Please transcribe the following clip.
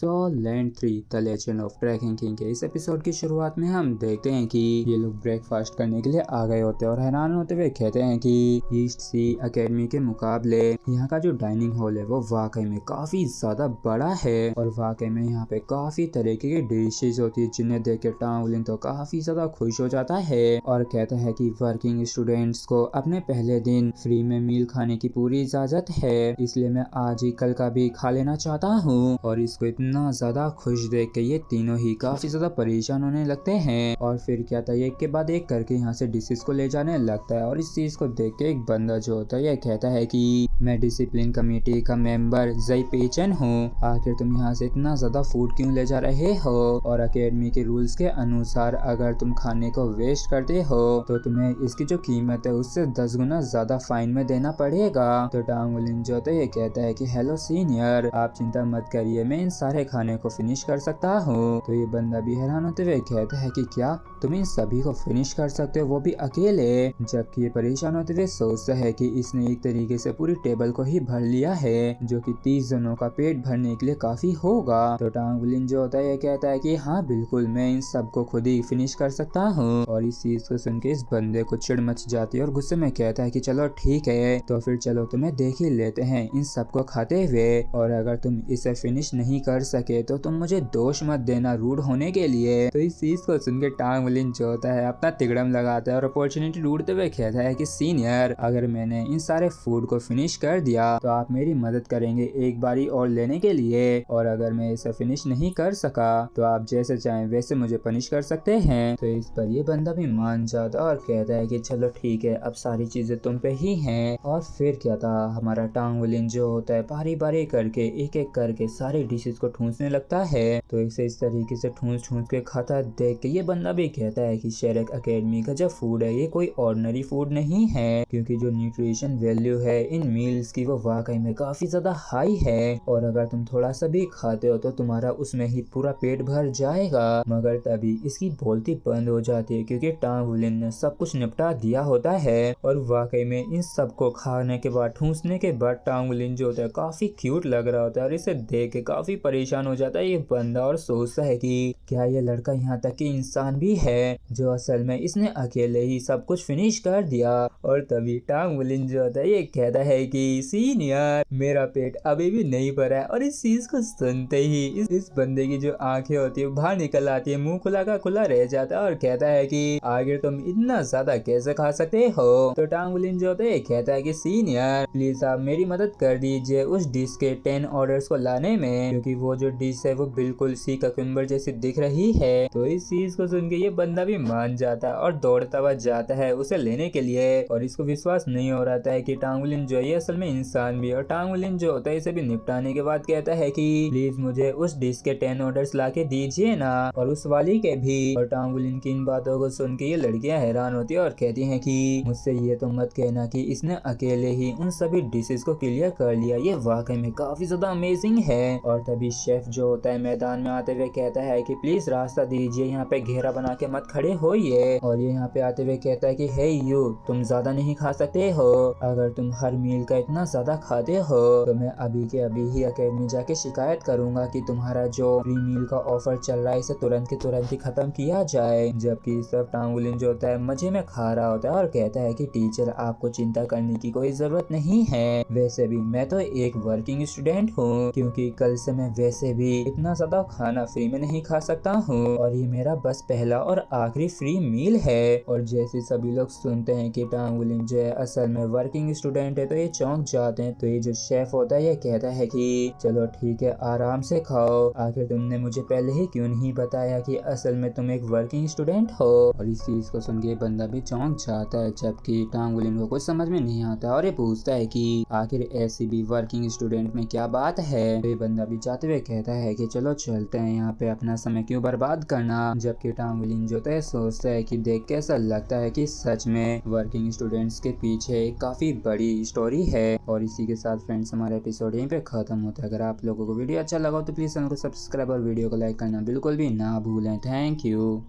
So land 3 the legend of trekking king के इस episode की शुरुआत में हम देखते हैं कि ये लोग ब्रेकफास्ट करने के लिए आ गए होते हैं और हैरान होते हुए कहते हैं कि ईस्ट सी एकेडमी के मुकाबले यहाँ का जो डाइनिंग हॉल है वो वाकई में काफी ज्यादा बड़ा है और वाकई में यहाँ पे काफी तरीके की डिशेज होती है जिन्हें देख के टांगलिन तो काफी ज्यादा खुश हो जाता है और कहता है कि वर्किंग स्टूडेंट्स को अपने पहले दिन फ्री में मील खाने की पूरी इजाजत है, इसलिए मैं आज ही कल का भी खा लेना चाहता हूँ। और इसको इतना ज्यादा खुश देख के ये तीनों ही काफी ज्यादा परेशान होने लगते हैं और फिर क्या था एक के बाद एक करके यहाँ से डिशेस को ले जाने लगता है। और इस चीज को देख के एक बंदा जो होता है ये कहता है कि मैं डिसिप्लिन कमेटी का मेंबर जई पेचन हूँ, आखिर तुम यहाँ से इतना ज्यादा फूड क्यों ले जा रहे हो और एकेडमी के रूल्स के अनुसार अगर तुम खाने को वेस्ट करते हो तो तुम्हें इसकी जो कीमत है उससे 10 गुना ज्यादा फाइन में देना पड़ेगा। तो टांगलिन जो होता है ये कहता है कि हेलो सीनियर, आप चिंता मत करिए, मैं इन सारे खाने को फिनिश कर सकता हूँ। तो ये बंदा भी हैरान होते हुए कहता है कि क्या तुम इन सभी को फिनिश कर सकते हो, वो भी अकेले। जबकि ये परेशान होते हुए सोचता है कि इसने एक तरीके से पूरी टेबल को ही भर लिया है जो कि 30 जनों का पेट भरने के लिए काफी होगा। तो टांगलिन जो होता है ये कहता है कि हाँ बिल्कुल, मैं इन सबको खुद ही फिनिश कर सकता हूँ। और इस चीज को सुन के इस बंदे को चिढ़ मच जाती है और गुस्से में कहता है कि चलो ठीक है, तो फिर चलो तुम्हें देख ही लेते हैं इन सबको खाते हुए, और अगर तुम इसे फिनिश नहीं कर सके तो तुम मुझे दोष मत देना रूड होने के लिए। तो इस चीज को सुन के टांगलिन जो होता है अपना तिगड़म लगाता है और अपॉर्चुनिटी ढूंढते हुए कहता है कि सीनियर, अगर मैंने इन सारे फूड को फिनिश कर दिया तो आप मेरी मदद करेंगे एक बारी और लेने के लिए, और अगर मैं इसे फिनिश नहीं कर सका तो आप जैसे चाहें वैसे मुझे पनिश कर सकते हैं। तो इस पर ये बंदा भी मान जाता और कहता है कि चलो ठीक है, अब सारी चीजें तुम पे ही हैं। और फिर क्या था, हमारा टांगलिन जो होता है बारी बारी करके एक एक करके सारी डिशेस को ठूंसने लगता है। तो इसे इस तरीके से ठूंस ठूंस के खाता देख के ये बंदा भी कहता है कि शेरक एकेडमी का जो फूड है ये कोई ऑर्डिनरी फूड नहीं है, क्योंकि जो न्यूट्रिशन वैल्यू है इन मील्स की वो वाकई में काफी ज्यादा हाई है, और अगर तुम थोड़ा सा भी खाते हो तो तुम्हारा उसमें ही पूरा पेट भर जाएगा। मगर तभी इसकी बोलती बंद हो जाती है क्योंकि टांगलिन ने सब कुछ निपटा दिया होता है। और वाकई में इन सबको खाने के बाद ठूंसने के बाद टांगलिन जो होता है काफी क्यूट लग रहा होता है और इसे देख के काफी परेशान हो जाता है ये बंदा और सोचता है कि क्या ये लड़का यहाँ तक कि इंसान भी है जो असल में इसने अकेले ही सब कुछ फिनिश कर दिया। और तभी टांगलिन जो होता है ये कहता है कि सीनियर, मेरा पेट अभी भी नहीं भरा है। और इस चीज को सुनते ही इस बंदे की जो आंखें होती है बाहर निकल आती है, मुंह खुला का खुला रह जाता है और कहता है कि आगे तुम इतना ज्यादा कैसे खा सकते हो। तो टांगलिन जो होता है कहता है कि सीनियर प्लीज आप मेरी मदद कर दीजिए उस डिश के 10 ऑर्डर्स को लाने में, क्योंकि वो जो डिश है वो बिल्कुल सी ककुम्बर जैसी दिख रही है। तो इस चीज को सुन के ये बंदा भी मान जाता है और दौड़ता हुआ जाता है उसे लेने के लिए। और इसको विश्वास नहीं हो रहा था कि टांगलिन जो है असल में इंसान भी है। और टांगलिन जो होता है इसे भी निपटाने के बाद कहता है कि प्लीज मुझे उस डिश के 10 ऑर्डर्स ला के दीजिए ना, और उस वाली के भी। और टांगलिन की इन बातों को सुन के ये लड़कियां हैरान होती है और कहती हैं कि मुझसे ये तो मत कहना कि इसने अकेले ही उन सभी डिशेस को क्लियर कर लिया, ये वाकई में काफी ज्यादा अमेजिंग है। और तभी शेफ जो होता है मैदान में आते हुए कहता है कि प्लीज रास्ता दीजिए, यहाँ पे घेरा बना के मत खड़े होइए। और ये यहाँ पे आते हुए कहता है कि हे यू, तुम ज्यादा नहीं खा सकते हो, अगर तुम हर मील का इतना ज्यादा खाते हो तो मैं अभी के अभी ही एकेडमी जाके शिकायत करूंगा कि तुम्हारा जो फ्री मील का ऑफर चल रहा है इसे तुरंत के तुरंत ही खत्म किया जाए। जबकि सब टांगलिन जो होता है मजे में खा रहा होता है और कहता है कि टीचर आपको चिंता करने की कोई जरूरत नहीं है, वैसे भी मैं तो एक वर्किंग स्टूडेंट हूँ, क्योंकि कल से मैं वैसे भी इतना ज्यादा खाना फ्री में नहीं खा सकता हूँ और ये मेरा बस पहला और आखिरी फ्री मील है। और जैसे सभी लोग सुनते हैं कि टांगलिन जो है असल में वर्किंग स्टूडेंट है तो ये चौंक जाते हैं। तो ये जो शेफ होता है ये कहता है कि चलो ठीक है, आराम से खाओ, आखिर तुमने मुझे पहले ही क्यों नहीं बताया कि असल में तुम एक वर्किंग स्टूडेंट हो। और इस चीज को सुन के बंदा भी चौंक जाता है, जबकि टांगलिन को कुछ समझ में नहीं आता और ये पूछता है कि आखिर ऐसी भी वर्किंग स्टूडेंट में क्या बात है। तो ये बंदा भी जाते हुए कहता है कि चलो चलते हैं, यहाँ पे अपना समय क्यों बर्बाद करना। जबकि टांगलिन जो है सोचता है कि देख के ऐसा लगता है कि सच में वर्किंग स्टूडेंट्स के पीछे काफी बड़ी स्टोरी है। और इसी के साथ फ्रेंड्स हमारा एपिसोड यहीं पे खत्म होता है। अगर आप लोगों को वीडियो अच्छा लगा तो प्लीज चैनल को सब्सक्राइब और वीडियो को लाइक करना बिल्कुल भी ना भूलें। Thank you.